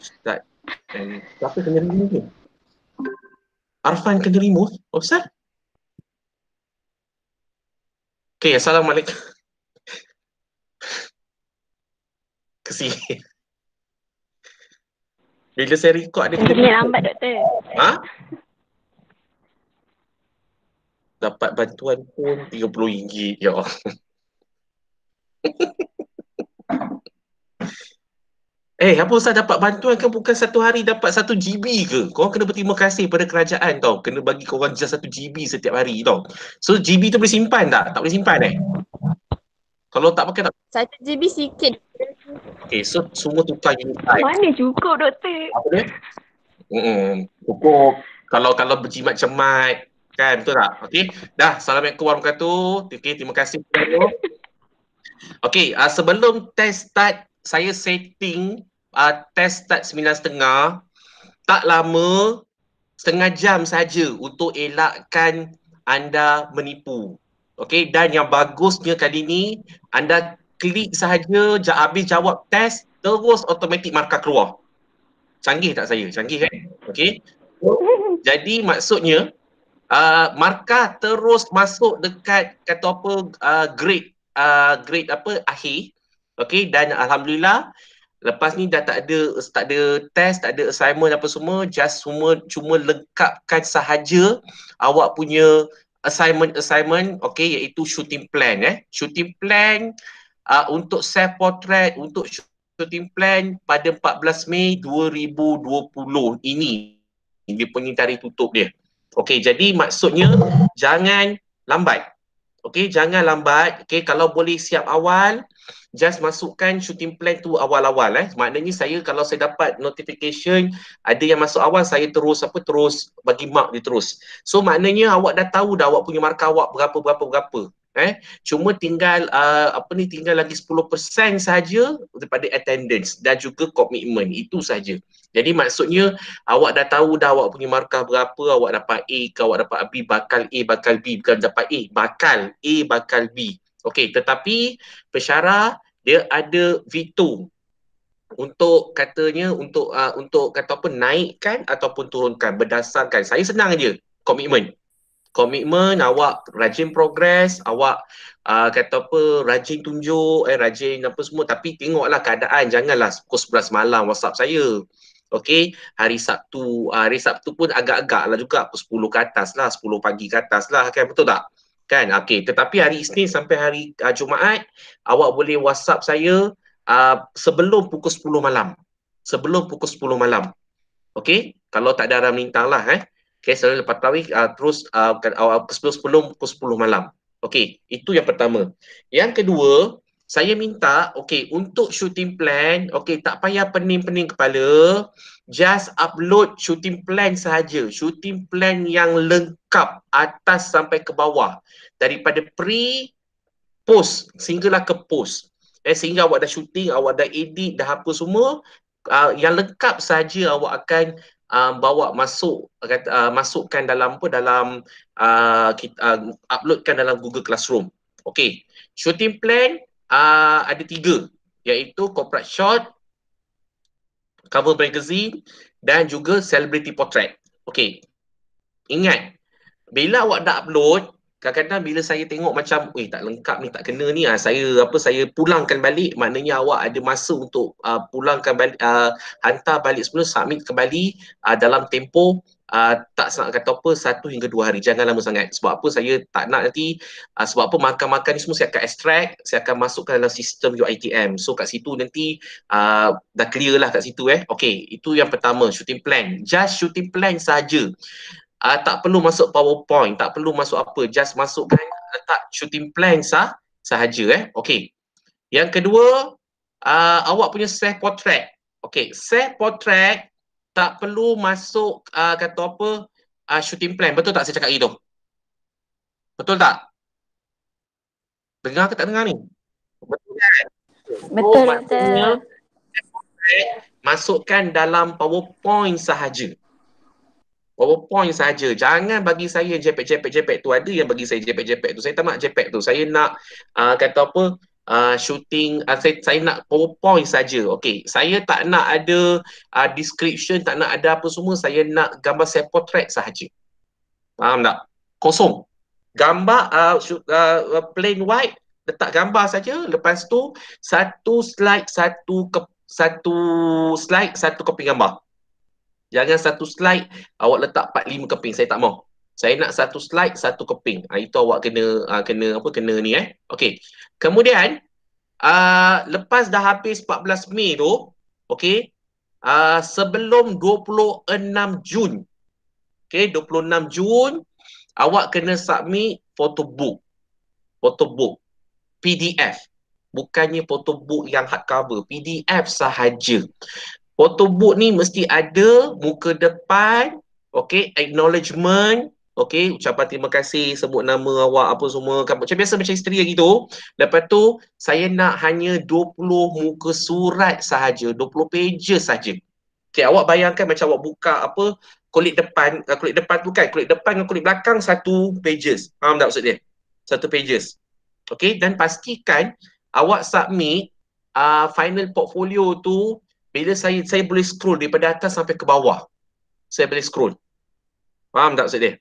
Start. And siapa kena remove ni? Arfan kena remove? Oh, Ustaz? Okay, Assalamualaikum. Kesini. Bila saya record dia kena Internet lambat, Doktor. Ha? Dapat bantuan pun RM30. Ya Allah. Apa Ustaz dapat bantuan kan bukan satu hari dapat 1 GB ke? Korang kena berterima kasih pada kerajaan tau. Kena bagi korang just 1 GB setiap hari tau. So GB tu boleh simpan tak? Tak boleh simpan Kalau tak pakai tak. 1 GB sikit. Okay, so semua tukar unit time. Mana cukup, Doktor? Apa dia? Cukup. Kalau berjimat cemat kan, betul tak? Okay, dah. Assalamualaikum warahmatullahi wabarakatuh. Okay, terima kasih. Okay, sebelum test start, saya setting test start 9.30. Tak lama, setengah jam saja untuk elakkan anda menipu. Okay, dan yang bagusnya kali ni, anda klik sahaja, habis jawab test, terus automatik markah keluar. Canggih tak saya? Canggih kan? Okay. Jadi maksudnya, markah terus masuk dekat kata apa, grade apa, akhir. Okay, dan Alhamdulillah, lepas ni dah tak ada test, tak ada assignment apa semua, just cuma lengkapkan sahaja awak punya assignment, okay, iaitu shooting plan. Shooting plan untuk self portrait, untuk shooting plan pada 14 Mei 2020 ini. Dia punya tarikh tutup dia. Okay, jadi maksudnya jangan lambat. Okay, jangan lambat. Okay, kalau boleh siap awal, just masukkan shooting plan tu awal-awal. Maknanya kalau saya dapat notification ada yang masuk awal, saya terus bagi mark dia terus. So maknanya awak dah tahu dah awak punya markah awak berapa. Cuma tinggal tinggal lagi 10% saja daripada attendance dan juga komitmen. Itu saja. Jadi maksudnya awak dah tahu dah awak punya markah berapa, awak dapat A ke awak dapat B, bakal A bakal B, bukan dapat A, bakal B. Okey, tetapi pensyarah dia ada veto untuk katanya untuk kata apa, naikkan ataupun turunkan berdasarkan, saya senang aja, komitmen awak rajin progress, awak kata apa, rajin tunjuk, rajin apa semua, tapi tengoklah keadaan, janganlah pukul 11 malam WhatsApp saya. Okey, hari Sabtu pun agak-agak lah juga, pukul 10 ke atas lah, 10 pagi ke atas lah, kan, betul tak? Kan, okey, tetapi hari Isnin sampai hari Jumaat, awak boleh WhatsApp saya sebelum pukul 10 malam. Okey, kalau tak ada orang minta lah, Okay, selalu lepas tarawih terus sebelum pukul 10 malam. Okey, itu yang pertama. Yang kedua, saya minta, okey, untuk shooting plan, okey, tak payah pening-pening kepala, just upload shooting plan sahaja. Shooting plan yang lengkap atas sampai ke bawah. Daripada pre-post sehinggalah ke post. Sehingga awak dah shooting, awak dah edit, dah apa semua, yang lengkap saja awak akan bawa masukkan dalam uploadkan dalam Google Classroom. Okey, shooting plan ada 3, iaitu corporate shot, cover magazine dan juga celebrity portrait. Okey, ingat, bila awak dah upload, kadang-kadang bila saya tengok macam tak lengkap ni, tak kena ni, saya pulangkan balik. Maknanya awak ada masa untuk pulangkan balik, hantar balik semula, submit kembali dalam tempoh tak nak kata apa, 1 hingga 2 hari. Jangan lama sangat. Sebab apa, saya tak nak nanti sebab apa, makan-makan ni semua saya akan extract, saya akan masukkan dalam sistem UiTM. So kat situ nanti dah clear lah kat situ. Okey, itu yang pertama, shooting plan. Just shooting plan saja. Tak perlu masuk PowerPoint, tak perlu masuk apa, just masukkan, letak shooting plan sahaja. Okey. Yang kedua, awak punya self portrait. Okey, self portrait tak perlu masuk kata apa, shooting plan. Betul tak saya cakap itu? Betul tak? Dengar ke tak dengar ni? Betul kan? Betul, maksudnya masukkan dalam PowerPoint sahaja. PowerPoint saja. Jangan bagi saya JPEG tu. Ada yang bagi saya JPEG tu. Saya tak nak JPEG tu. Saya nak kata apa, shooting, saya nak PowerPoint saja. Okey, saya tak nak ada description, tak nak ada apa semua, saya nak gambar self portrait sahaja. Faham tak? Kosong. Gambar plain white, letak gambar saja. Lepas tu satu slide satu keping gambar. Jangan satu slide awak letak 4-5 keping, saya tak mau. Saya nak satu slide satu keping. Itu awak kena ni Okey. Kemudian lepas dah habis 14 Mei tu, okey, sebelum 26 Jun. Okey, 26 Jun awak kena submit photobook. Photobook PDF. Bukannya photobook yang hardcover, PDF sahaja. Photobook ni mesti ada muka depan, okey, acknowledgement, okey, ucapan terima kasih, sebut nama awak apa semua, macam biasa macam isteri gitu. Lepas tu saya nak hanya 20 muka surat sahaja, 20 pages sahaja. Okey, awak bayangkan macam awak buka kulit depan tu kan, kulit depan dengan kulit belakang satu pages. Faham tak maksud dia? Satu pages. Okey, dan pastikan awak submit final portfolio tu. Bila saya boleh scroll daripada atas sampai ke bawah. Saya boleh scroll. Faham tak maksud dia?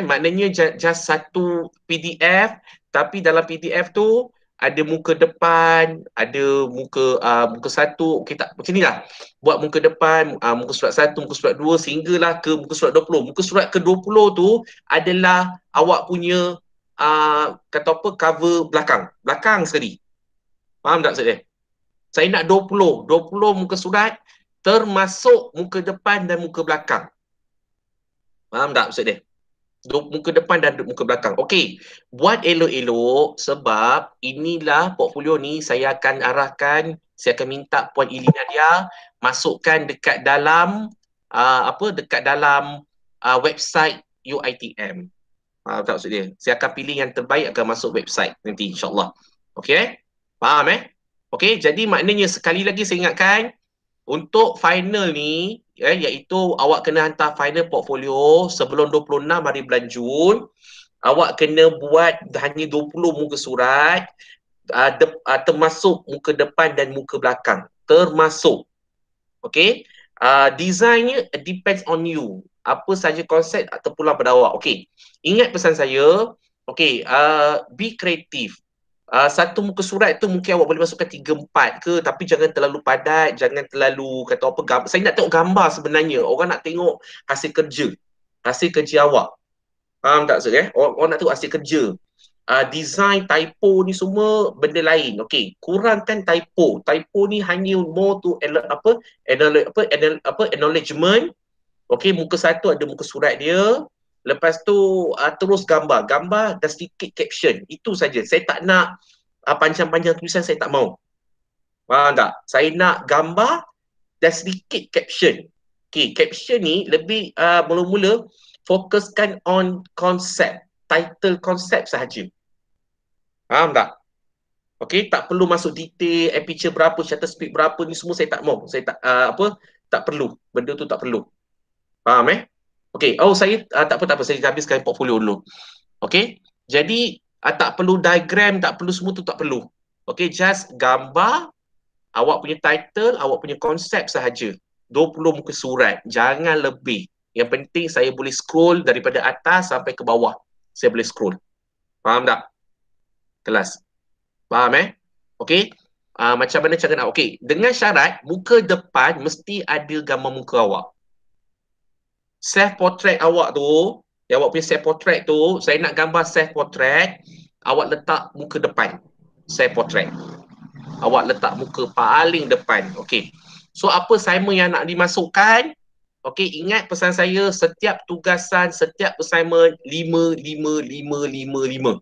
Maknanya just satu PDF, tapi dalam PDF tu ada muka depan, ada muka satu, okay, tak, macam ni lah. Buat muka depan, muka surat 1, muka surat 2, sehinggalah ke muka surat 20. Muka surat ke-20 tu adalah awak punya cover belakang. Belakang sekali. Faham tak maksud dia? Saya nak 20 muka surat termasuk muka depan dan muka belakang. Faham tak maksud dia? Muka depan dan muka belakang. Okey, buat elok-elok sebab inilah portfolio ni saya akan arahkan, saya akan minta Puan Ili Nadia masukkan dekat dalam website UiTM. Faham tak maksud dia? Saya akan pilih yang terbaik akan masuk website nanti insya-Allah. Okey? Faham Okey, jadi maknanya sekali lagi saya ingatkan, untuk final ni, iaitu awak kena hantar final portfolio sebelum 26 hari bulan Jun. Awak kena buat hanya 20 muka surat, termasuk muka depan dan muka belakang. Termasuk. Okey? Desainnya depends on you. Apa saja konsep terpulang pada awak. Okey. Ingat pesan saya, okey, be creative. Satu muka surat tu mungkin awak boleh masukkan 3-4 ke, tapi jangan terlalu padat, jangan terlalu saya nak tengok gambar sebenarnya. Orang nak tengok hasil kerja awak. Faham tak maksud orang nak tengok hasil kerja. Design, typo ni semua benda lain. Okey, kurangkan typo. Typo ni hanya more to acknowledgement. Okey, muka satu ada muka surat dia. Lepas tu terus gambar dan sedikit caption. Itu saja. Saya tak nak panjang-panjang tulisan, saya tak mau. Faham tak? Saya nak gambar dan sedikit caption. Okay, caption ni lebih mula-mula fokuskan on konsep, title konsep sahaja. Faham tak? Okay, tak perlu masuk detail, aperture berapa, shutter speed berapa ni semua saya tak mau. Saya tak perlu. Benda tu tak perlu. Faham Okey, saya tak apa, saya habiskan portfolio dulu. Okey, jadi tak perlu diagram, tak perlu semua tu, tak perlu. Okey, just gambar, awak punya title, awak punya konsep sahaja. 20 muka surat, jangan lebih. Yang penting saya boleh scroll daripada atas sampai ke bawah. Saya boleh scroll. Faham tak? Kelas. Faham Okey, macam mana cara nak? Okey, dengan syarat muka depan mesti ada gambar muka awak. Self portrait awak tu, awak punya self portrait tu, saya nak gambar self portrait, awak letak muka depan. Self portrait. Awak letak muka paling depan. Okey. So apa assignment yang nak dimasukkan? Okey, ingat pesan saya, setiap tugasan, setiap assignment 5 5 5 5 5.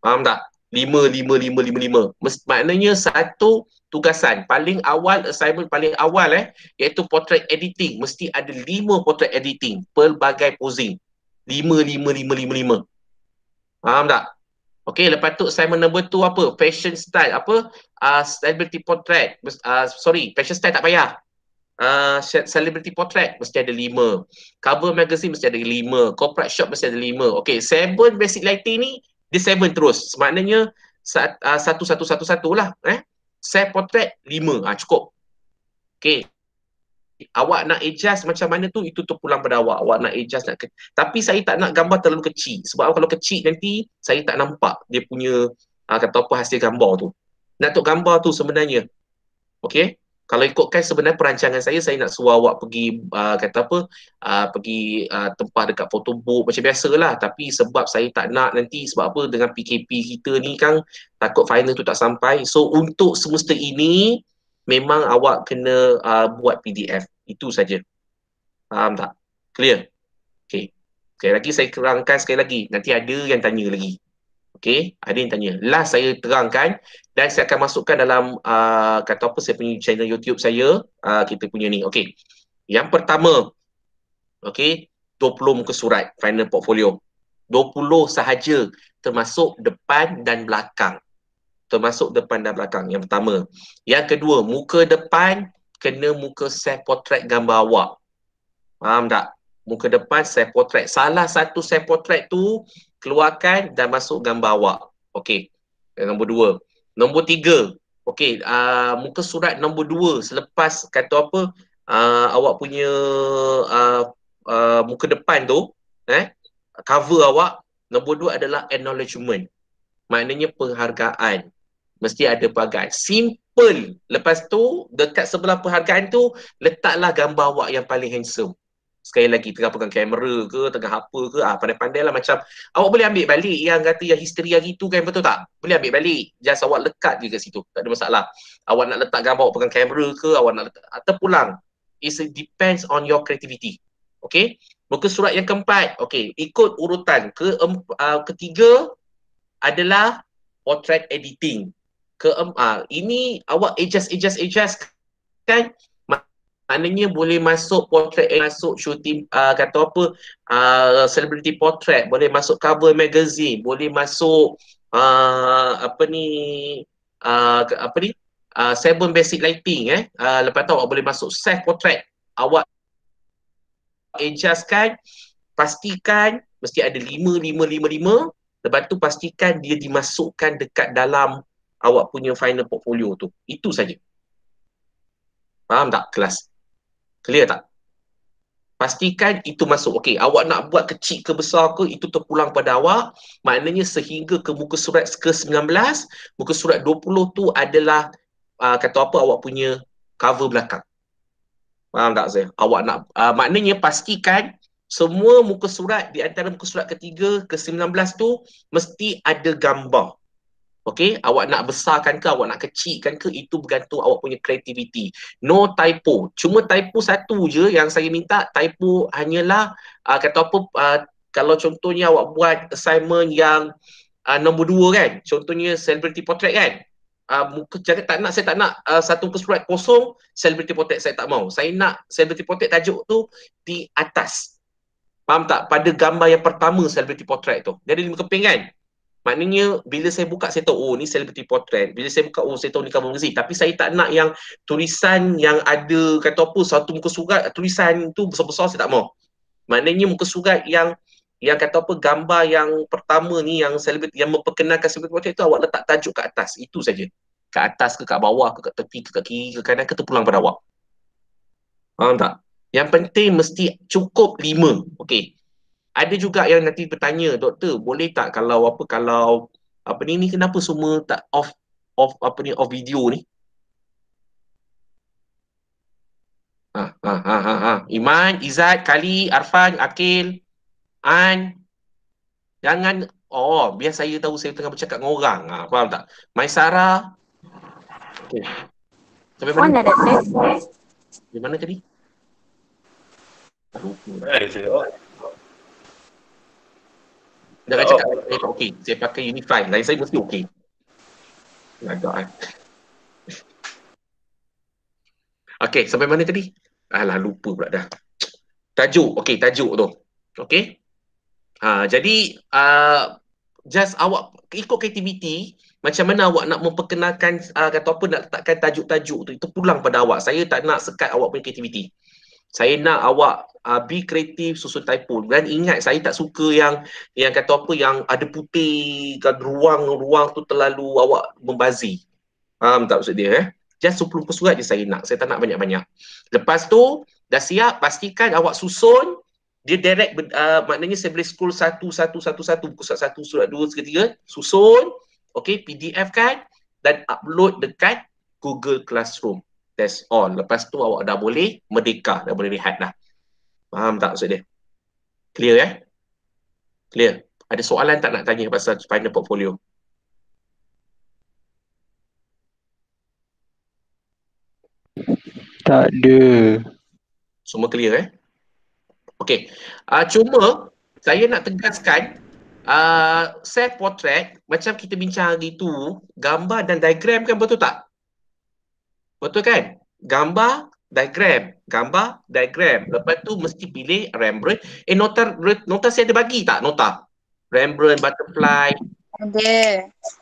Faham tak? 5 5 5 5 5. Maknanya satu tugasan paling awal, assignment paling awal iaitu portrait editing, mesti ada 5 portrait editing pelbagai posing. 5 5 5 5 5. Faham tak? Okey, lepas tu assignment number 2 apa? Fashion style, celebrity portrait. Fashion style tak payah. Celebrity portrait mesti ada 5. Cover magazine mesti ada 5. Corporate shop mesti ada 5. Okey, 7 basic lighting ni dia 7 terus. Maknanya satu lah. Self portrait 5. Cukup. Okay. Awak nak adjust macam mana tu, itu terpulang pada awak. Awak nak adjust tapi saya tak nak gambar terlalu kecil. Sebab kalau kecil nanti saya tak nampak dia punya kata apa hasil gambar tu. Nak tok gambar tu sebenarnya. Okey. Kalau ikutkan sebenarnya perancangan saya nak suruh awak pergi kata apa pergi tempah dekat photo book macam biasalah, tapi sebab saya tak nak nanti, sebab apa, dengan PKP kita ni kan takut final tu tak sampai. So untuk semesta ini memang awak kena buat PDF. Itu saja. Faham tak? Clear? Okey. Sekali lagi saya terangkan sekali lagi. Nanti ada yang tanya lagi. Okey, ada yang tanya. Last saya terangkan dan saya akan masukkan dalam kata apa, saya punya channel YouTube saya, kita punya ni. Okey. Yang pertama, okey, 20 muka surat final portfolio. 20 sahaja termasuk depan dan belakang. Termasuk depan dan belakang. Yang pertama. Yang kedua, muka depan kena muka self portrait gambar awak. Faham tak? Muka depan self portrait. Salah satu self portrait tu keluarkan dan masuk gambar awak. Okey. Nombor 2. Nombor 3. Okey, muka surat nombor 2 selepas kata apa awak punya muka depan tu, cover awak, nombor 2 adalah acknowledgement. Maknanya penghargaan. Mesti ada penghargaan. Simple. Lepas tu, dekat sebelah penghargaan tu, letaklah gambar awak yang paling handsome. Sekali lagi, tengah pegang kamera ke, tengah apa ke, pandai-pandai lah macam. Awak boleh ambil balik yang kata yang history hari tu kan, betul tak? Boleh ambil balik. Just awak lekat je kat situ. Tak ada masalah. Awak nak letak gambar awak pegang kamera ke, awak nak letak, terpulang. It depends on your creativity. Okay? Muka surat yang keempat. Okay, ikut urutan. Ketiga adalah portrait editing. Ini awak adjust kan, maknanya boleh masuk portrait, masuk shooting kata apa celebrity portrait, boleh masuk cover magazine, boleh masuk seven basic lighting. Lepas tu awak boleh masuk self portrait. Awak adjustkan, pastikan mesti ada 5. Lepas tu pastikan dia dimasukkan dekat dalam awak punya final portfolio tu. Itu saja. Faham tak kelas? Clear tak? Pastikan itu masuk. Okey, awak nak buat kecil ke besar ke, itu terpulang pada awak. Maknanya sehingga ke muka surat ke-19, muka surat 20 tu adalah kata apa awak punya cover belakang. Faham tak saya? Awak nak maknanya pastikan semua muka surat di antara muka surat ketiga ke-19 tu mesti ada gambar. Okey, awak nak besarkan ke, awak nak kecilkan ke, itu bergantung awak punya creativity. No typo. Cuma typo satu je yang saya minta, typo hanyalah kata apa, kalau contohnya awak buat assignment yang nombor 2 kan, contohnya celebrity portrait kan, saya tak nak satu muka surat kosong celebrity portrait, saya tak mau. Saya nak celebrity portrait tajuk tu di atas. Faham tak? Pada gambar yang pertama celebrity portrait tu. Jadi 5 keping kan? Maknanya bila saya buka saya tahu, oh ni celebrity portrait. Bila saya buka, oh saya tahu ni cover magazine. Tapi saya tak nak yang tulisan yang ada kata apa, satu muka surat tulisan tu besar-besar, saya tak mau. Maknanya muka surat yang kata apa, gambar yang pertama ni, yang celebrity, yang memperkenalkan celebrity portrait tu, awak letak tajuk kat atas. Itu saja. Kat atas ke kat bawah ke kat tepi ke kat kiri ke kanan ke, terpulang pada awak. Faham tak? Yang penting mesti cukup 5. Okey. Ada juga yang nanti bertanya, doktor, boleh tak kalau ni kenapa semua tak off video ni? Iman, Izzat, Kali, Arfan, Akil, An, jangan, biar saya tahu saya tengah bercakap dengan orang. Faham tak? Maisara. Okay. Sampai mana? Mana doktor? Di mana tadi? Jangan cakap saya tak okey. Saya pakai Unify. Lain saya mesti okey. Agak okey, sampai mana tadi? Alah, lupa pula dah. Tajuk. Okey, tajuk tu. Okey. Jadi just awak ikut kreativiti, macam mana awak nak memperkenalkan kata apa, nak letakkan tajuk-tajuk tu, itu pulang pada awak. Saya tak nak sekat awak punya kreativiti. Saya nak awak be kreatif, susun typo. Dan ingat, saya tak suka yang kata apa, yang ada putih, kan, ruang tu terlalu awak membazir. Faham tak maksud dia? Just 10 muka surat je saya nak. Saya tak nak banyak-banyak. Lepas tu, dah siap, pastikan awak susun. Dia direct, maknanya saya boleh scroll satu. Muka surat 1, surat 2, ketiga. Susun. Okay, PDF kan. Dan upload dekat Google Classroom. That's all. Lepas tu awak dah boleh merdeka. Dah boleh lihat dah. Faham tak maksud dia? Clear Clear. Ada soalan tak nak tanya pasal final portfolio? Tak ada. Semua clear Okey. Cuma saya nak tegaskan self portrait macam kita bincang hari tu, gambar dan diagram kan, betul tak? Betul kan? Gambar, diagram. Lepas tu mesti pilih Rembrandt. Nota saya ada bagi tak nota? Rembrandt, butterfly.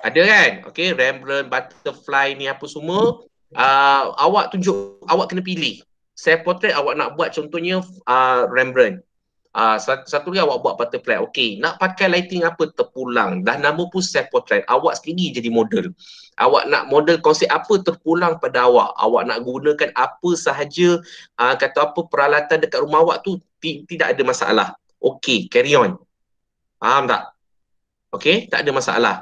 Ada kan? Okey, Rembrandt, butterfly ni apa semua. Awak tunjuk, awak kena pilih. Self portrait awak nak buat contohnya Rembrandt. Satu lagi awak buat butterfly. Okey, nak pakai lighting apa? Terpulang. Dah nama pun self portrait. Awak sendiri jadi model. Awak nak model konsep apa? Terpulang pada awak. Awak nak gunakan apa sahaja, kata apa, peralatan dekat rumah awak tu, tidak ada masalah. Okey, carry on. Faham tak? Okey, tak ada masalah.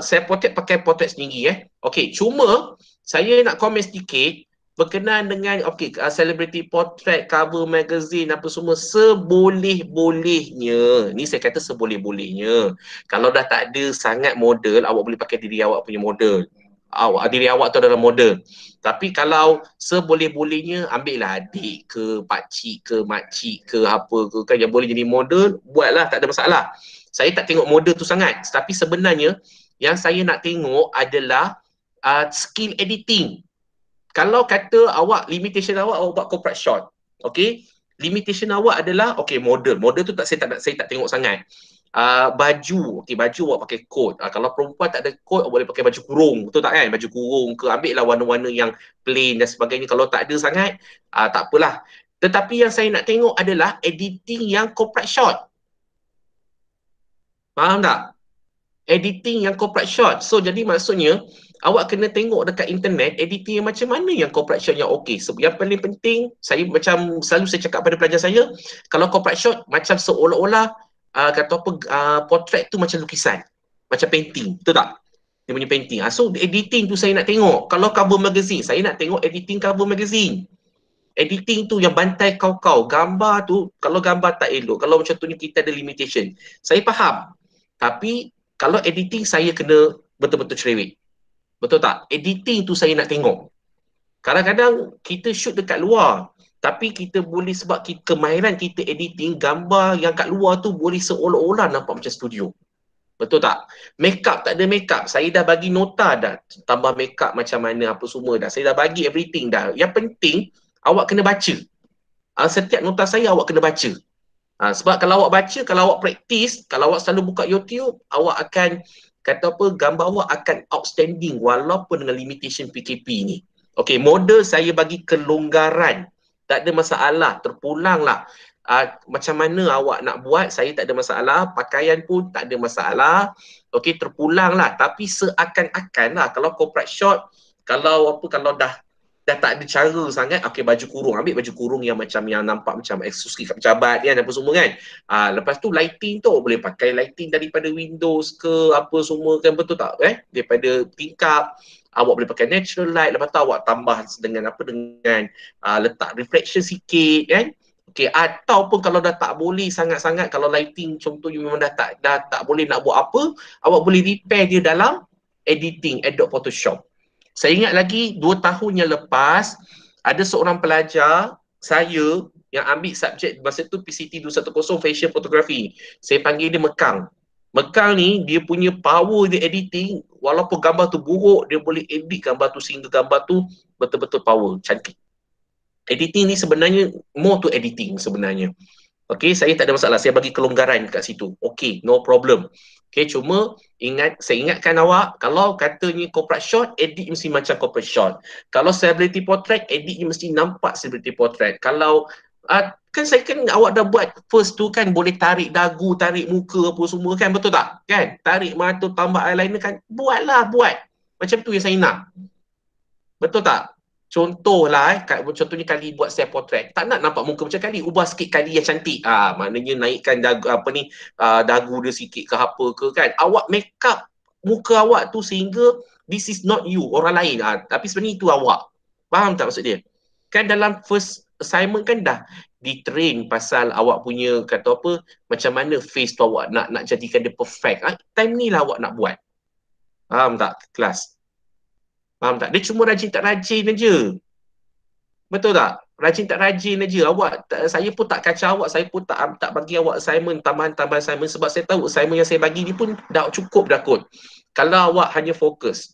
Self portrait pakai portrait sendiri Okey, cuma saya nak komen sedikit berkenaan dengan celebrity portrait, cover magazine apa semua, seboleh-bolehnya. Ni saya kata seboleh-bolehnya. Kalau dah tak ada sangat model, awak boleh pakai diri awak punya model. Diri awak tu adalah model. Tapi kalau seboleh-bolehnya, ambil lah adik ke, pakcik ke, makcik ke, apa ke kan yang boleh jadi model, buatlah, tak ada masalah. Saya tak tengok model tu sangat. Tapi sebenarnya yang saya nak tengok adalah skill editing. Kalau kata awak, limitation awak buat corporate shot. Okay. Limitation awak adalah, model. Model tu saya tak tengok sangat. Baju. Baju awak pakai coat. Kalau perempuan tak ada coat, awak boleh pakai baju kurung. Betul tak kan? Baju kurung ke. Ambil lah warna-warna yang plain dan sebagainya. Kalau tak ada sangat, tak apalah. Tetapi yang saya nak tengok adalah editing yang corporate shot. Faham tak? Editing yang corporate shot. So, jadi maksudnya, awak kena tengok dekat internet, editing yang macam mana yang corporate shot yang okey. So, yang paling penting, saya macam selalu saya cakap pada pelajar saya, kalau corporate shot, macam seolah-olah, kata apa, portrait tu macam lukisan. Macam painting. Betul tak? Dia punya painting. So, editing tu saya nak tengok. Kalau cover magazine, saya nak tengok editing cover magazine. Editing tu yang bantai kau-kau. Gambar tu, kalau gambar tak elok, kalau macam tu ni kita ada limitation. Saya faham. Tapi kalau editing saya kena betul-betul cerewet. Betul tak? Editing tu saya nak tengok. Kadang-kadang kita shoot dekat luar. Tapi kita boleh, sebab kemahiran kita editing, gambar yang kat luar tu boleh seolah-olah nampak macam studio. Betul tak? Makeup tak ada makeup. Saya dah bagi nota dah. Tambah makeup macam mana, apa semua dah. Saya dah bagi everything dah. Yang penting, awak kena baca. Setiap nota saya awak kena baca. Sebab kalau awak baca, kalau awak praktis, kalau awak selalu buka YouTube, awak akan, kata apa, gambar awak akan outstanding walaupun dengan limitation PKP ni. Okey, model saya bagi kelonggaran. Tak ada masalah, terpulang lah. Macam mana awak nak buat, saya tak ada masalah. Pakaian pun tak ada masalah. Okey, terpulang lah. Tapi seakan-akan lah, kalau corporate shot, kalau dah tak ada cara sangat, baju kurung, ambil baju kurung yang macam yang nampak macam eksklusif kat pejabat kan, apa semua kan. Lepas tu lighting tu boleh pakai lighting daripada Windows ke apa semua kan, betul tak daripada tingkap. Awak boleh pakai natural light, lepas tu awak tambah dengan letak reflection sikit kan. Ataupun kalau dah tak boleh sangat-sangat, kalau lighting contohnya memang dah tak boleh nak buat apa, awak boleh repair dia dalam editing Adobe Photoshop. Saya ingat lagi 2 tahun yang lepas, ada seorang pelajar saya yang ambil subjek masa tu PCT 210 fashion photography. Saya panggil dia Mekang. Mekang ni dia punya power dia editing, walaupun gambar tu buruk, dia boleh edit gambar tu sehingga gambar tu betul-betul power, cantik. Editing ni sebenarnya more to editing sebenarnya. Okey, saya tak ada masalah. Saya bagi kelonggaran kat situ. Okey, no problem. Okay, cuma saya ingatkan awak, kalau katanya corporate shot, edit mesti macam corporate shot. Kalau celebrity portrait, editnya mesti nampak celebrity portrait. Kalau kan saya kan awak dah buat first tu kan, boleh tarik dagu, tarik muka apa semua kan, betul tak? Kan? Tarik mata, tambah eyeliner kan, buat. Macam tu yang saya nak. Betul tak? Contohlah contohnya kali buat self portrait. Tak nak nampak muka macam kali, ubah sikit kali yang cantik. Maknanya naikkan dagu dagu dia sikit ke apa ke kan. Awak make up muka awak tu sehingga this is not you, orang lain. Tapi sebenarnya itu awak. Faham tak maksud dia? Kan dalam first assignment kan dah di-train pasal awak punya kata apa, macam mana face tu awak nak jadikan dia perfect. Time ni lah awak nak buat. Faham tak kelas? Faham tak? Dia cuma rajin tak rajin aja. Betul tak? Rajin tak rajin aja. Saya pun tak kacau awak, saya pun tak bagi awak assignment, tambahan assignment sebab saya tahu assignment yang saya bagi ni pun dah cukup dah kot. Kalau awak hanya fokus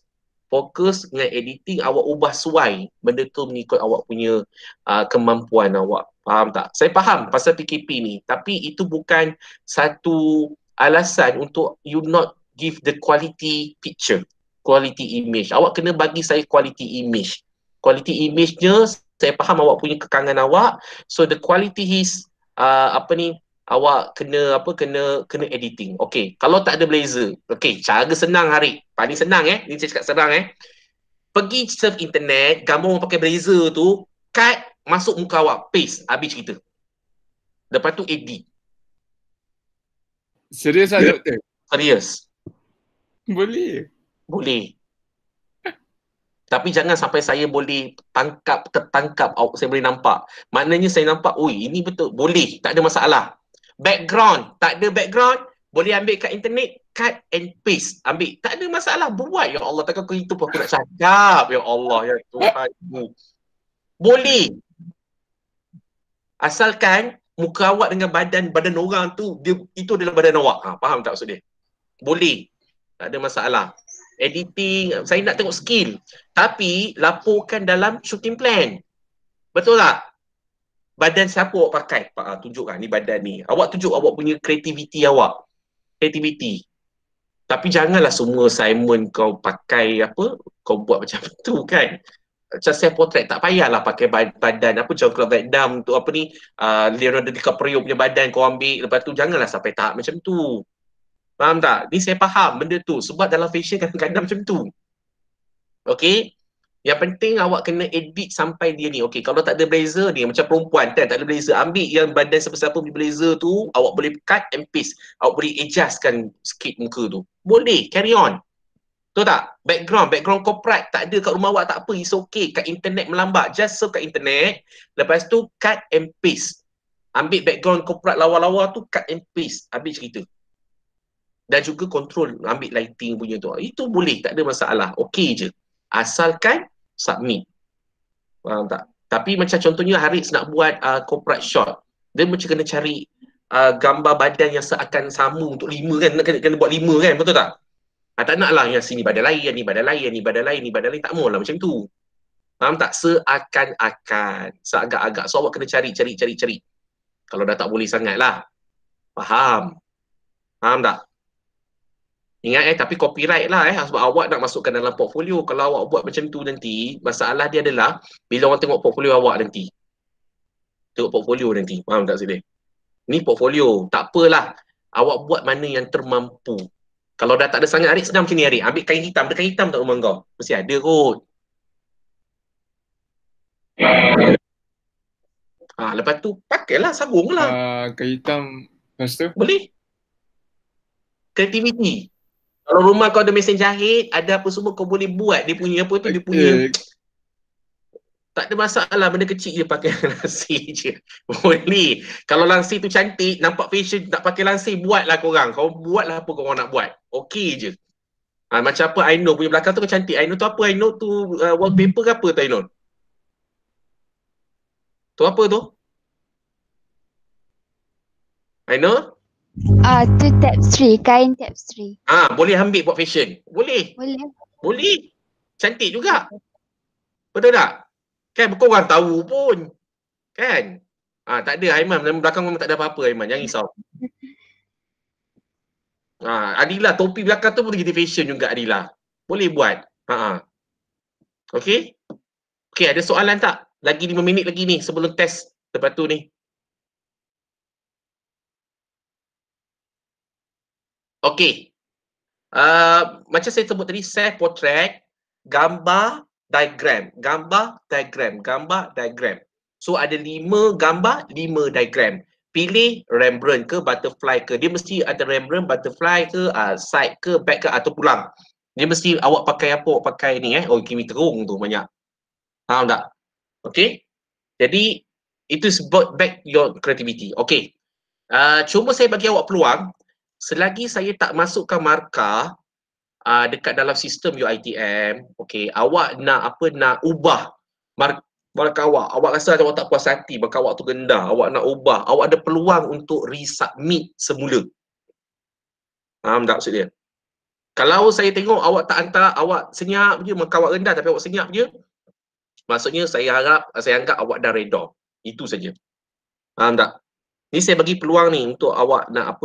dengan editing, awak ubah suai benda tu mengikut awak punya kemampuan awak. Faham tak? Saya faham pasal PKP ni, tapi itu bukan satu alasan untuk you not give the quality picture, quality image. Awak kena bagi saya quality image. Quality image-nya, saya faham awak punya kekangan awak. So the quality is awak kena editing. Okey, kalau tak ada blazer. Okey, cara senang Harik. Paling senang ni saya cakap senang Pergi surf internet, gambar orang pakai blazer tu, cut, masuk muka awak, paste, habis cerita. Lepas tu edit. Serius lah doktor? Serius. Boleh. Tapi jangan sampai saya boleh tertangkap, saya boleh nampak. Maknanya saya nampak, ini betul. Boleh, tak ada masalah. Background, tak ada background, boleh ambil kat internet, cut and paste. Ambil, tak ada masalah. Buat, ya Allah. Takkan aku itu aku nak cakap. Ya Allah, ya Tuhanmu. Boleh. Asalkan muka awak dengan badan orang tu, itu adalah badan awak. Faham tak maksud dia? Boleh. Tak ada masalah. Editing, saya nak tengok skill. Tapi laporkan dalam shooting plan. Betul tak? Badan siapa awak pakai? Tunjukkan ni badan ni. Awak tunjuk awak punya kreativiti awak. Tapi janganlah semua assignment kau pakai kau buat macam tu kan. Macam self portrait tak payahlah pakai badan Jean-Claude Van Damme tu Leonardo DiCaprio punya badan kau ambil. Lepas tu janganlah sampai tahap macam tu. Faham tak? Ni saya faham benda tu. Sebab dalam fashion kadang-kadang macam tu. Okay? Yang penting awak kena edit sampai dia ni. Okay, kalau tak ada blazer ni, macam perempuan kan, tak ada blazer. Ambil yang badan siapa-siapa punya blazer tu, awak boleh cut and paste. Awak boleh adjustkan sikit muka tu. Boleh, carry on. Betul tak? Background corporate tak ada kat rumah awak, tak apa. It's okay. Kat internet melambat. Just search kat internet. Lepas tu, cut and paste. Ambil background corporate lawa-lawa tu, cut and paste. Habis cerita. Dan juga control, ambil lighting punya tu. Itu boleh, tak ada masalah. Okay je. Asalkan submit. Faham tak? Tapi macam contohnya Haris nak buat corporate shot. Dia macam kena cari gambar badan yang seakan sama untuk 5 kan. Kena buat 5 kan, betul tak? Tak nak lah yang sini badan lain, yang ni badan lain, yang ni badan lain, ni badan lain. Tak maulah macam tu. Faham tak? Seakan-akan. Seagak-agak. So awak kena cari. Kalau dah tak boleh sangat lah. Faham tak? Ingat tapi copyright lah sebab awak nak masukkan dalam portfolio. Kalau awak buat macam tu nanti, masalah dia adalah bila orang tengok portfolio awak nanti. Faham tak sini? Ni portfolio. Tak apalah. Awak buat mana yang termampu. Kalau dah tak ada sangat Arik, senang macam ni Arik. Ambil kain hitam. Ada kain hitam tak rumah kau? Mesti ada kot. Lepas tu pakailah, sarunglah. Kain hitam. Lepas tu? Boleh. Kreativiti. Kalau rumah kau ada mesin jahit, ada apa semua kau boleh buat. Dia punya apa tu, dia punya. Tak ada masalah, benda kecil je pakai langsir je. Boleh. Kalau langsir tu cantik, nampak fashion, nak pakai langsir, buatlah korang. Kau buatlah apa korang nak buat. Okey je. Macam apa Ainur punya belakang tu kan cantik. Ainur tu apa? Ainur tu wallpaper ke apa tu Ainur? Tu apa tu? Ainur? Tu tapestry, kain tapestry. Boleh ambil buat fashion. Boleh. Cantik juga. Betul tak? Kan korang tahu pun. Kan? Tak ada Aiman. Dalam belakang memang tak ada apa-apa Aiman. Jangan risau. Adila, topi belakang tu boleh jadi fashion juga Adila. Boleh buat. Okey? Okey, ada soalan tak? Lagi 5 minit lagi ni sebelum test lepas tu ni. Okey. Macam saya sebut tadi, self portrait, gambar, diagram. Gambar, diagram. Gambar, diagram. So ada 5 gambar, 5 diagram. Pilih Rembrandt ke butterfly ke. Dia mesti ada Rembrandt, butterfly ke, side ke, back ke atau pulang. Dia mesti awak pakai apa, awak pakai ni Oh, kimi terung tu banyak. Faham tak? Okay. Jadi itu sebut back your creativity. Okay. Cuma saya bagi awak peluang, selagi saya tak masukkan markah dekat dalam sistem UiTM, okay, awak nak ubah markah awak rasa awak tak puas hati, markah awak tu rendah, awak nak ubah, awak ada peluang untuk resubmit semula. Faham tak maksud dia? Kalau saya tengok awak tak hantar, awak senyap je, markah awak rendah tapi awak senyap je, maksudnya saya anggap awak dah redha. Itu saja. Faham tak? Ni saya bagi peluang ni untuk awak nak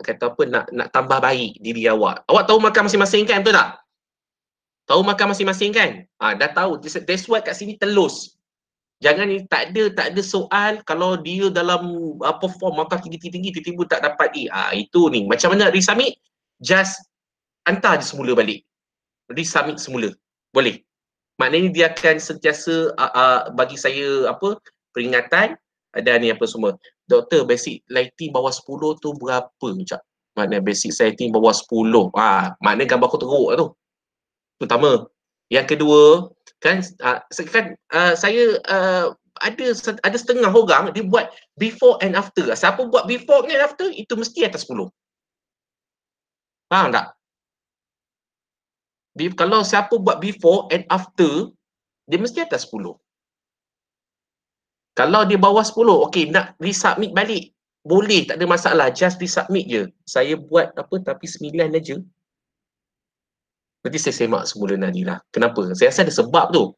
kata apa, nak tambah baik diri awak. Awak tahu markah masing-masing kan, betul tak? Tahu markah masing-masing kan? Dah tahu. That's why kat sini telus. Jangan ni tak ada soal kalau dia dalam perform markah tinggi-tinggi tiba-tiba tak dapat itu ni. Macam mana resubmit? Just hantar je semula balik. Resubmit semula. Boleh. Maknanya dia akan sentiasa bagi saya peringatan dan ni apa semua. Doktor, basic lighting bawah 10 tu berapa macam? Maknanya basic lighting bawah 10. Maknanya gambar aku teruk tu. Pertama. Yang kedua, kan saya ada setengah orang dia buat before and after. Siapa buat before and after itu mesti atas 10. Faham tak? Kalau siapa buat before and after, dia mesti atas 10. Kalau dia bawah 10, okey, nak resubmit balik. Boleh, tak ada masalah. Just resubmit je. Saya buat tapi 9 aja. Nanti saya semak semula Nadira. Kenapa? Saya rasa ada sebab tu.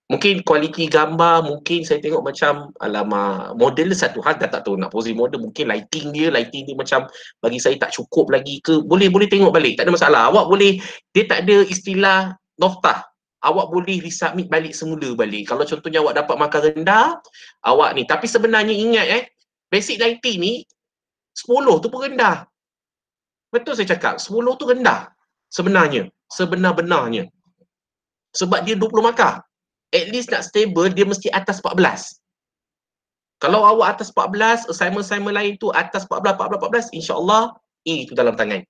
Mungkin kualiti gambar, mungkin saya tengok macam alamak, model satu hal dah tak tahu nak posisi model, mungkin lighting dia macam bagi saya tak cukup lagi ke. Boleh tengok balik, tak ada masalah. Awak boleh, dia tak ada istilah noktah. Awak boleh resubmit balik semula balik. Kalau contohnya awak dapat markah rendah, awak ni. Tapi sebenarnya ingat basic lighting ni 10 tu pun rendah. Betul saya cakap, 10 tu rendah sebenarnya, sebenar-benarnya. Sebab dia 20 markah. At least nak stable, dia mesti atas 14. Kalau awak atas 14, assignment lain tu atas 14, insyaAllah, itu dalam tangan.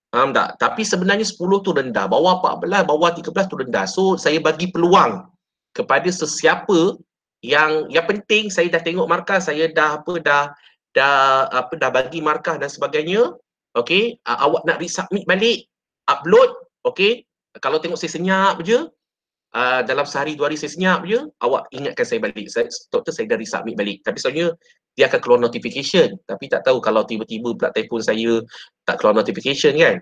Faham tak? Tapi sebenarnya 10 tu rendah. Bawah 14, bawah 13 tu rendah. So, saya bagi peluang kepada sesiapa yang penting saya dah tengok markah, saya dah bagi markah dan sebagainya. Okey, awak nak resubmit balik, upload, okey. Kalau tengok saya senyap je, dalam sehari 2 hari saya senyap je, awak ingatkan saya balik. Doktor, saya dah resubmit balik. Tapi soalnya dia akan keluar notification. Tapi tak tahu kalau tiba-tiba pula telefon saya tak keluar notification kan.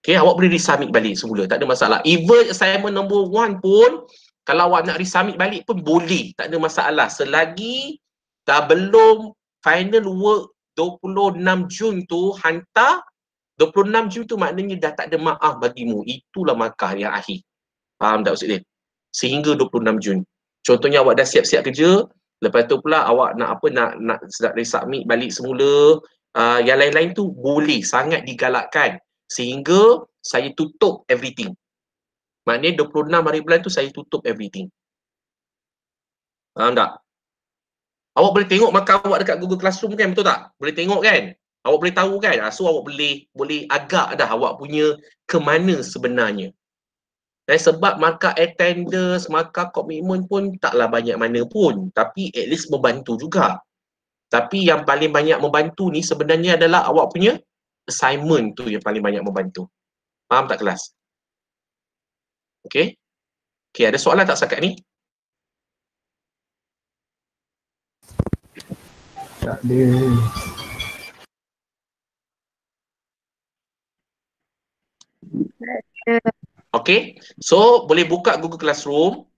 Okay, awak boleh resubmit balik semula. Tak ada masalah. Even assignment number 1 pun, kalau awak nak resubmit balik pun boleh. Tak ada masalah. Selagi dah belum final work 26 Jun tu hantar, 26 Jun tu maknanya dah tak ada maaf bagimu. Itulah markah yang akhir. Faham tak maksud dia? Sehingga 26 Jun. Contohnya awak dah siap-siap kerja, lepas tu pula awak nak resubmit balik semula, yang lain-lain tu boleh, sangat digalakkan. Sehingga saya tutup everything. Maknanya 26 hari bulan tu saya tutup everything. Faham tak? Awak boleh tengok markah awak dekat Google Classroom kan, betul tak? Boleh tengok kan? Awak boleh tahu kan? So awak boleh agak dah awak punya ke mana sebenarnya. Dan sebab markah attendance, markah komitmen pun taklah banyak mana pun. Tapi at least membantu juga. Tapi yang paling banyak membantu ni sebenarnya adalah awak punya assignment tu yang paling banyak membantu. Faham tak kelas? Okay? Okay, ada soalan tak setakat ni? Tak ada. Okay, so boleh buka Google Classroom.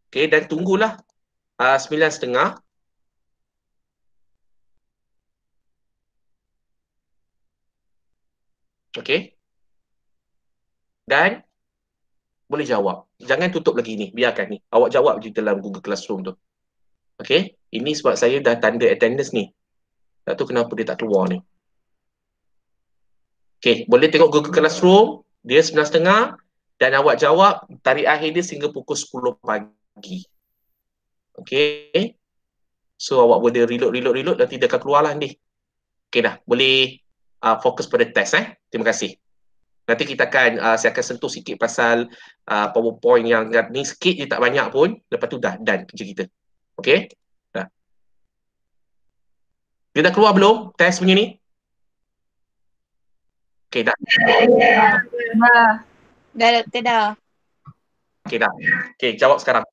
Okay, dan tunggulah 9.30. Okey. Dan boleh jawab. Jangan tutup lagi ni, biarkan ni. Awak jawab je dalam Google Classroom tu. Okey? Ini sebab saya dah tanda attendance ni. Tak tahu kenapa dia tak keluar ni. Okey, boleh tengok Google Classroom, dia 9.30 dan awak jawab tarikh akhir dia sehingga pukul 10 pagi. Okey? So awak boleh reload nanti dia akan keluar lah ni. Okey dah, boleh fokus pada test Terima kasih. Nanti kita akan saya akan sentuh sikit pasal PowerPoint yang ni sikit je, tak banyak pun. Lepas tu dah done kerja kita. Okey? Dah. Dia dah keluar belum test punya ni? Okey dah. Dah doktor dah. Okey dah. Okey, jawab sekarang.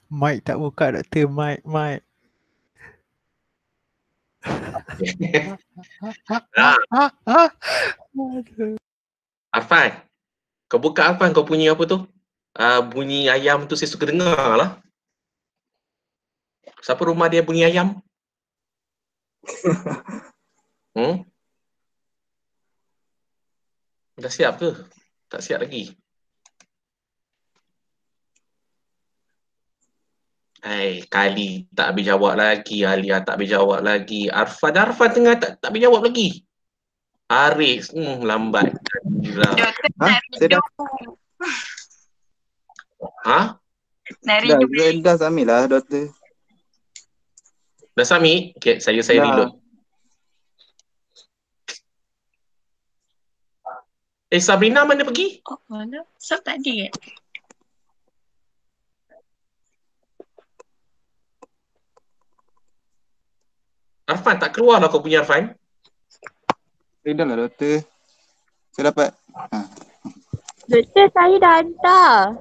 Mic tak buka doktor, mic. Arfan, kau buka Arfan, kau punya apa tu? Bunyi ayam tu saya suka dengar lah. Siapa rumah dia bunyi ayam? Dah siap ke? Tak siap lagi. Kali tak habis jawab lagi. Alia tak habis jawab lagi. Arfan tengah tak habis jawab lagi. Haris, lambat. Saya dah dah submit lah doktor. Dah submit? Okay, saya Dah. reload. Sabrina mana pergi? Oh, mana? Sab tak ada. Arfan tak keluar lah kau punya Arfan. Dah lah doktor. Saya dapat. Doktor, saya dah hantar.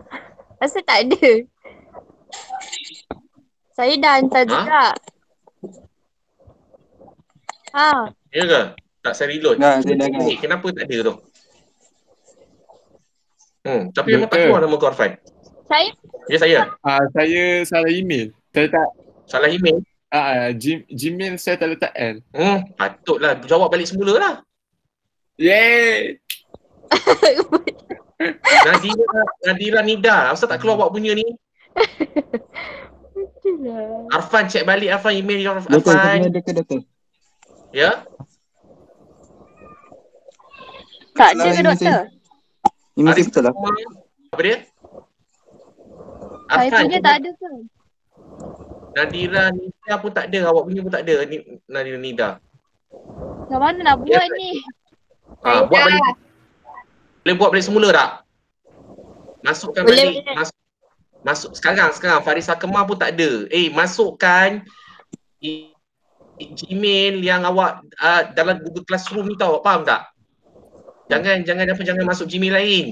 Rasa tak ada. Saya dah hantar juga. Ya ke? Tak saya reload. Dah, saya dah kan. Kenapa tak ada tu? Tapi memang tak keluar nama kau Arfan. Saya? Ya saya. Saya salah email. Saya tak Salah email. Gmail saya tak letak N. Patutlah jawab balik semula lah. Yeay. Nadira Nida. Asal tak keluar buat punya ni? Arfan check balik Arfan email Arfan. Doktor. Ya? Tak ada ke doktor? Email saya betul lah. Apa dia? Saya punya tak ada ke? Nadira Nida pun tak ada. Awak punya pun tak ada. Nadira Nida. Macam mana nak buat ni? Buat balik. Boleh buat balik semula tak? Masukkan balik. Masuk sekarang Farisa Kemar pun tak ada. Masukkan Gmail yang awak dalam Google Classroom ni tahu, faham tak? Jangan masuk Gmail lain.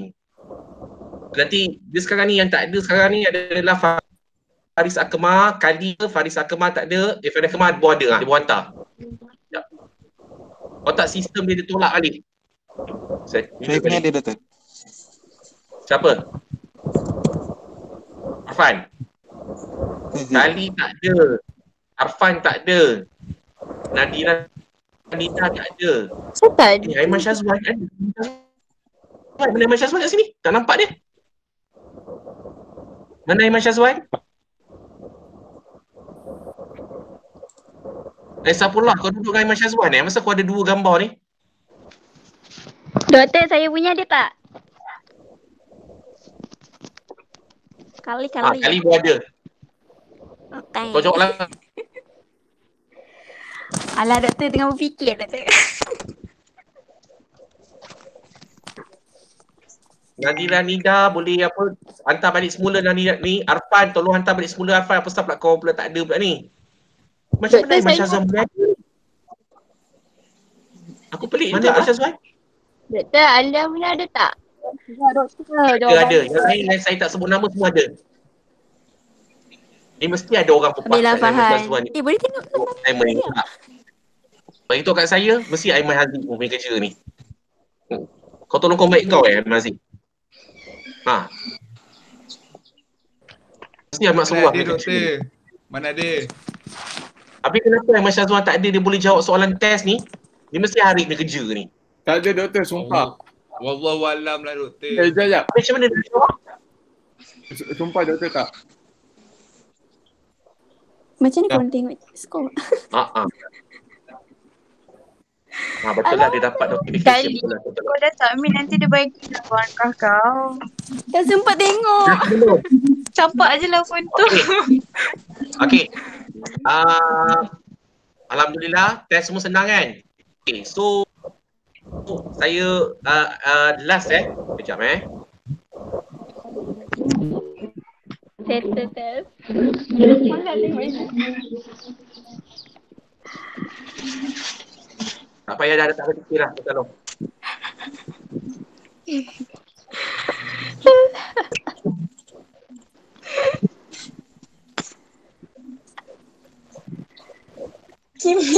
Nanti dia sekarang ni yang tak ada sekarang ni adalah Faris Akmal. Kali Faris Akmal tak ada, Faris Akmal buat ada, dia buat hantar. Ya. Otak sistem dia tolak balik. Saya punya ada doktor. Siapa? Arfan. Kali tak ada. Arfan tak ada. Nadira Nida tak ada. Saya tak ada. Aiman Syazwan kan? Mana Aiman Syazwan kat sini? Tak nampak dia. Mana Aiman Syazwan? Saifullah, kau duduk dengan Aiman Syazwan masa kau ada dua gambar ni? Doktor, saya punya ada tak? Kali-kali. Kali pun ada. Okay. Kau jawab lah. Alah, doktor tengah berfikir, doktor. Nadira Nida boleh apa hantar balik semula Nadira ni. Arfan tolong hantar balik semula Arfan. Apa sebab pula kau pula tak ada pula ni? Macam mana Aiman Syazwan boleh ada? Aku pelik mana Aiman Syazwan? Doktor, anda punya ada tak? Ada. Yang lain saya tak sebut nama semua ada. Ni mesti ada orang pepas Bila Aiman Fahan. Syazwan ni. Boleh tengok. Aiman ni tak. Bagi tahu kat saya, mesti Aiman Haziq pun punya kerja ni. Kau tolong komen kau Aiman Haziq. Mesti Ahmad Suruh punya kerja ni. Mana ada? Habis kenapa Aiman Syazwan tak ada dia boleh jawab soalan test ni? Dia mesti hari punya kerja ni. Tak ada doktor, sumpah. Wallahualam lah doktor. Sekejap. Macam mana dia jawab? Sumpah doktor tak. Macam ni korang tengok skor? Betul lah dia dapat notification. Kali. Betul lah. Kau dah submit nanti dia bagi laporan kau. Tak sempat tengok. Campak je lah phone tu. Okay. Alhamdulillah, test semua senang kan? Okay, so saya last Sekejap Settle test. Tak payah dah tak fikir lah. Tolong. Kimi.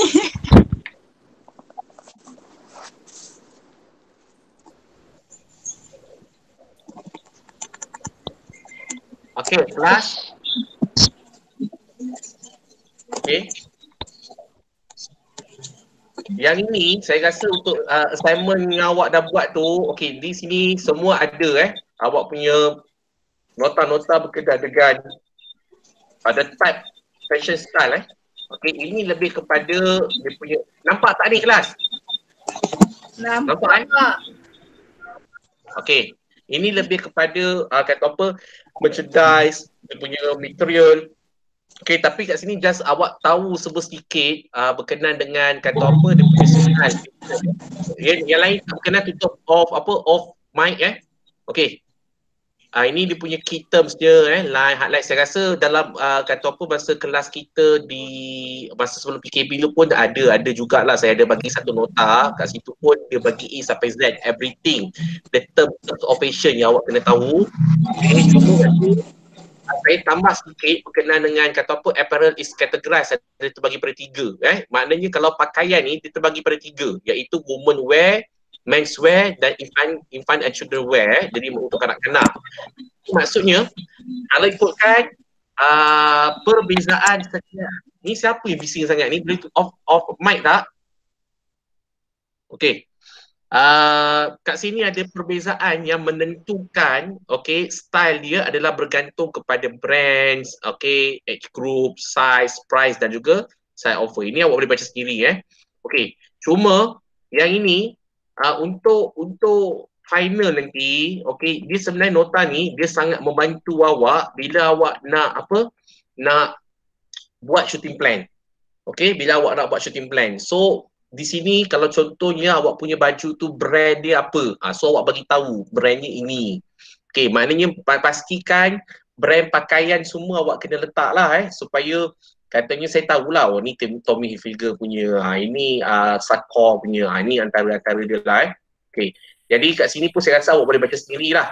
Okay, kelas. Okay. Yang ini saya rasa untuk assignment yang awak dah buat tu, okay, di sini semua ada awak punya nota-nota berkenaan dengan pada type fashion style Okay, ini lebih kepada dia punya, nampak tak ni kelas? Nampak Okay, ini lebih kepada kata apa, merchandise, dia punya material. Okay, tapi kat sini just awak tahu sedikit berkenaan dengan kata apa dia punya style. Yang lain berkenaan tutup off mic Okay. Ini dia punya key terms dia highlight. Saya rasa dalam kata apa masa kelas kita di masa sebelum PKP dulu pun ada jugalah, saya ada bagi satu nota kat situ pun dia bagi A sampai Z everything the terms of fashion yang awak kena tahu. Cuma saya tambah sedikit berkenaan dengan kata apa apparel is categorized, dia terbagi pada 3 maknanya kalau pakaian ni dia terbagi pada 3 iaitu women wear, menswear dan infant and children wear, jadi untuk kanak-kanak. Maksudnya kalau ikutkan perbezaan saja. Ni siapa yang bising sangat ni? Boleh off mic tak? Okey. Kat sini ada perbezaan yang menentukan style dia adalah bergantung kepada brands, age group, size, price dan juga side offer. Ini awak boleh baca sendiri Okey. Cuma yang ini untuk final nanti, dia sebenarnya nota ni dia sangat membantu awak bila awak nak buat shooting plan. Bila awak nak buat shooting plan. So di sini kalau contohnya awak punya baju tu brand dia apa, so awak bagi tahu brandnya ini. Maknanya pastikan brand pakaian semua awak kena letak lah supaya katanya saya tahulah ni Tommy Hilfiger punya, ini Sakor punya, ini antara dia lah Jadi kat sini pun saya rasa awak boleh baca sendirilah.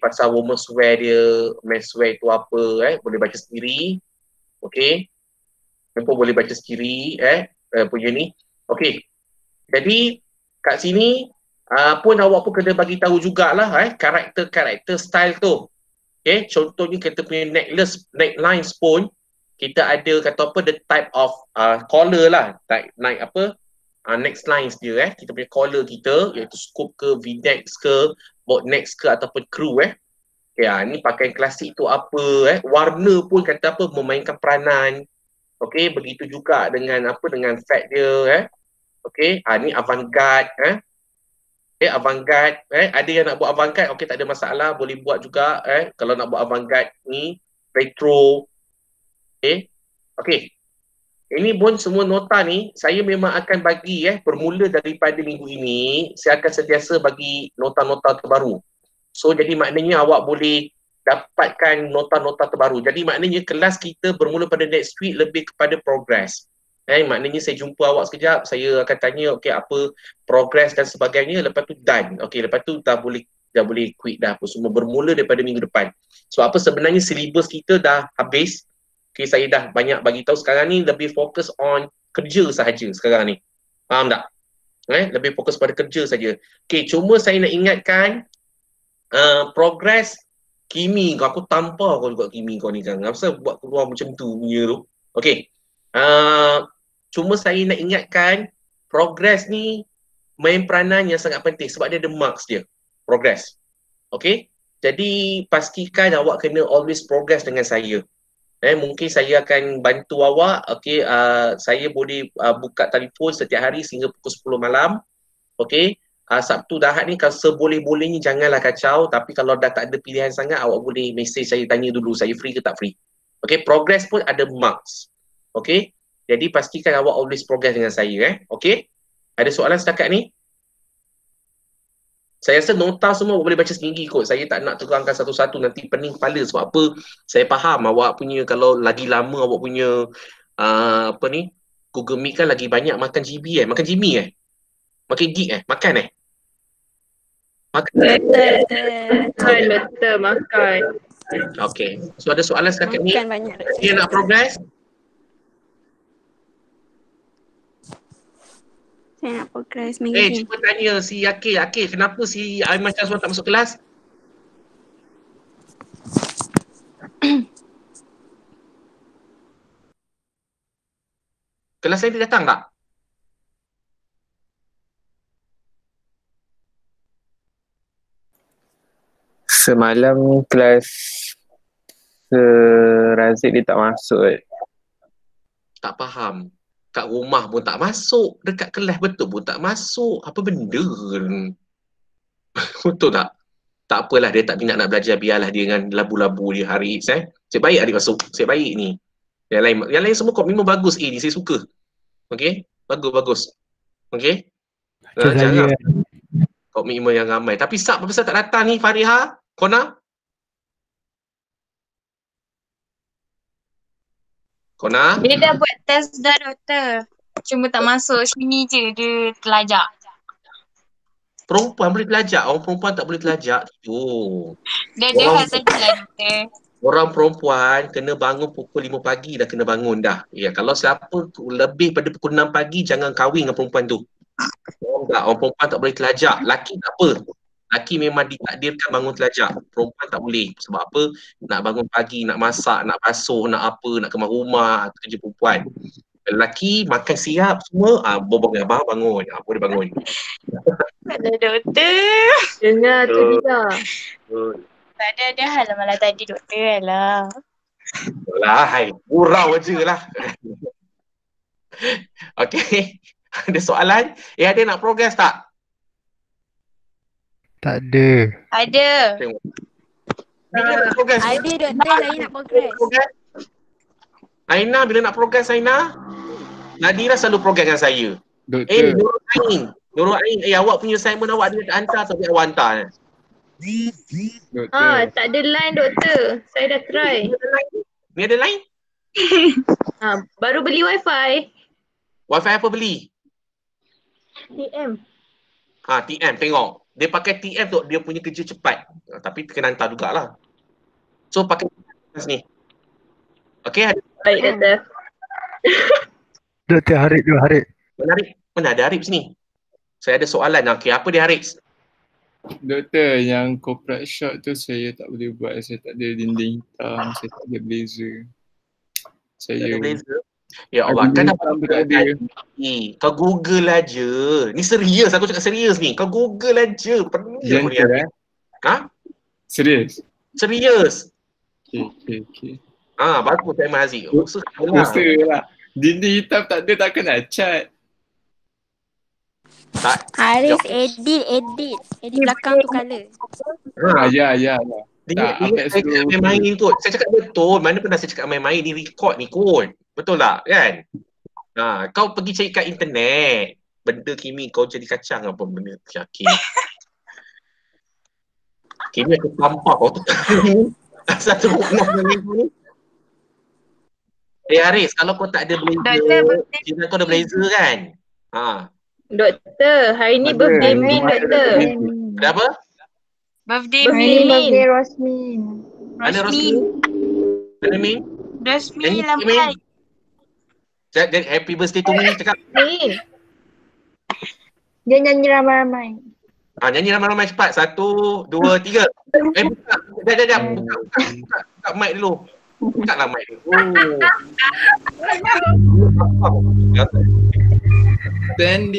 Pasal women's wear dia, men's wear tu apa boleh baca sendiri. Pun boleh baca sendiri punya ni. Jadi kat sini pun awak pun kena bagi tahu jugalah karakter style tu. Contohnya kita punya necklines pun kita ada kata apa the type of collar lah, type next lines dia kita punya collar kita iaitu scoop ke, v-neck ke, boat neck ke ataupun crew ni pakaian klasik tu apa warna pun kata apa memainkan peranan. Begitu juga dengan dengan fat dia ni avant-garde avant-garde ada yang nak buat avant-garde tak ada masalah, boleh buat juga kalau nak buat avant-garde ni retro. Ini pun semua nota ni saya memang akan bagi bermula daripada minggu ini saya akan sentiasa bagi nota-nota terbaru. So jadi maknanya awak boleh dapatkan nota-nota terbaru. Jadi maknanya kelas kita bermula pada next week lebih kepada progress. Maknanya saya jumpa awak sekejap, saya akan tanya apa progress dan sebagainya, lepas tu done. Lepas tu dah boleh quit dah apa semua bermula daripada minggu depan. Sebab apa sebenarnya syllabus kita dah habis. Saya dah banyak bagi tahu sekarang ni lebih fokus on kerja sahaja sekarang ni. Faham tak? Lebih fokus pada kerja saja. Cuma saya nak ingatkan progress Kimi kau, aku tampar kau juga Kimi kau ni kan. Kenapa buat keluar macam tu punya tu? Cuma saya nak ingatkan progress ni main peranan yang sangat penting sebab dia ada marks dia. Progress. Jadi pastikan awak kena always progress dengan saya. Mungkin saya akan bantu awak. Saya boleh buka telefon setiap hari sehingga pukul 10 malam. Sabtu dan Ahad ni kalau seboleh-bolehnya janganlah kacau, tapi kalau dah tak ada pilihan sangat awak boleh message saya, tanya dulu saya free ke tak free. Progress pun ada marks. Jadi pastikan awak always progress dengan saya Ada soalan setakat ni? Saya rasa nota semua awak boleh baca sendiri kot. Saya tak nak terangkan satu-satu, nanti pening kepala. Sebab apa? Saya faham awak punya kalau lagi lama awak punya Google Meet kan lagi banyak makan GB makan GB makan gig makan makan. Betul makan. So ada soalan setakat ni? Makan banyak. Dia nak progress? Saya nak progress magazine. Cuba tanya si Akil. Akil, kenapa si Aiman Syazwan tak masuk kelas? Kelas saya dia datang tak? Semalam kelas Razik dia tak masuk. Tak faham. Kat rumah pun tak masuk. Dekat kelas betul pun tak masuk. Apa benda? Betul tak? Tak apalah, dia tak minat nak belajar. Biarlah dia dengan labu-labu dia hari X. Saya baik adik masuk. Saya baik ni. Yang lain semua kok memang bagus. Ni saya suka. Okay? Bagus. Okay? Jangan. Kok memang yang ramai. Tapi Sak, apa pasal tak datang ni Fariha? Kona? Dia dah buat test dah doktor. Cuma tak masuk sini je dia terlajak. Perempuan boleh telajak, orang perempuan tak boleh telajak. Dia hal tadi lah doktor. Orang perempuan kena bangun pukul 5 pagi dah kena bangun dah. Ya, kalau siapa lebih pada pukul 6 pagi jangan kahwin dengan perempuan tu. Orang perempuan tak boleh telajak. Laki tak apa. Laki memang ditakdirkan bangun telajak. Perempuan tak boleh. Sebab apa? Nak bangun pagi, nak masak, nak basuh, nak apa, nak kemas rumah, kerja perempuan. Lelaki makan siap semua, bobok dengan abang bangun. Boleh bangun. Ada doktor. Dengar tu juga. Tak ada hal lah malah tadi doktor lah. Hai, gurau je lah. Okay. Ada soalan? Ada nak progress tak? Tak ada. Ada. Bila nak progress? Ada doktor, saya nak progress. Aina, bila nak progress Aina? Nadira selalu progress dengan saya. Doktor. Nurul Ain, awak punya assignment awak ada hantar tapi awak hantar. Doktor. Tak ada line doktor. Saya dah try. Ni ada line? Baru beli wifi. Wifi apa beli? TM. TM, tengok. Dia pakai TM tu, dia punya kerja cepat. Tapi kena hantar jugalah. So pakai ni. Okay, Baik doktor. Doktor Harip. Mana ada Arif sini? Saya ada soalan. Okay, apa dia Arif? Doktor, yang corporate shot tu saya tak boleh buat. Saya tak ada dinding hitam, saya tak ada blazer. Saya Ya Allah, kan apa tak ada. kau Google aja. Ni serius, aku cakap serius ni. Kau Google aja. Pening ni. Serius? Serius. Okay. Bagus Aiman Aziz. Poster lah. Dinding hitam tak ada, takkan nak cat. Haris edit belakang tu colour. Ya. Dia main-main kot. Saya cakap betul. Mana pernah saya cakap main-main ni record ni kot. Betul tak kan? Kau pergi cari kat internet. Benda Kimi kau jadi kacang apa benda yakin. Kimi aku tampar kau tu. Satu ni. Haris, kalau kau tak ada blazer, kira kau ada blazer kan? Doktor, hari ni birthday Min doktor. Ada apa? Birthday Rosmin. Mana Rosmin? Mana Min? Rosmin lambat. Happy birthday to Min cakap. Min. Dia nyanyi ramai-ramai. Nyanyi ramai-ramai cepat. 1, 2, 3. Buka. Buka mic dulu. Buka lah mic dulu. Happy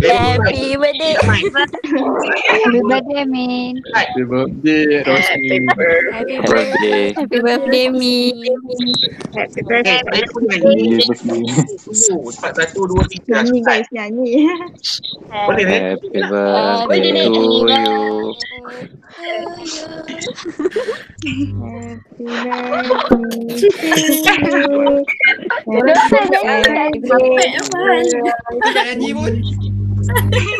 Happy birthday. Happy birthday, Min. Happy birthday, Rosmin. Happy birthday. Happy birthday, Min. Happy birthday. Saya pun nyanyi. Cepat 1, 2, 3. Nyanyi guys, nyanyi. Boleh kan? Happy birthday to you. nyanyi pun.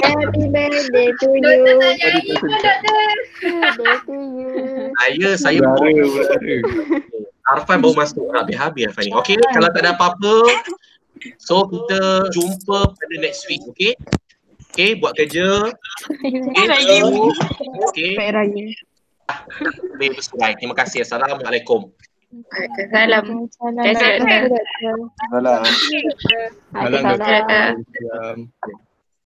Happy birthday to you. Saya Arfan baru masuk. Habis Arfan ni. Okay, kalau tak ada apa-apa, so kita jumpa pada next week, okay? Okay, buat kerja. Okay. Baik raya. Terima kasih. Assalamualaikum. Salam. Waalaikumsalam. Doktor. Salam. Waalaikumsalam. Salam.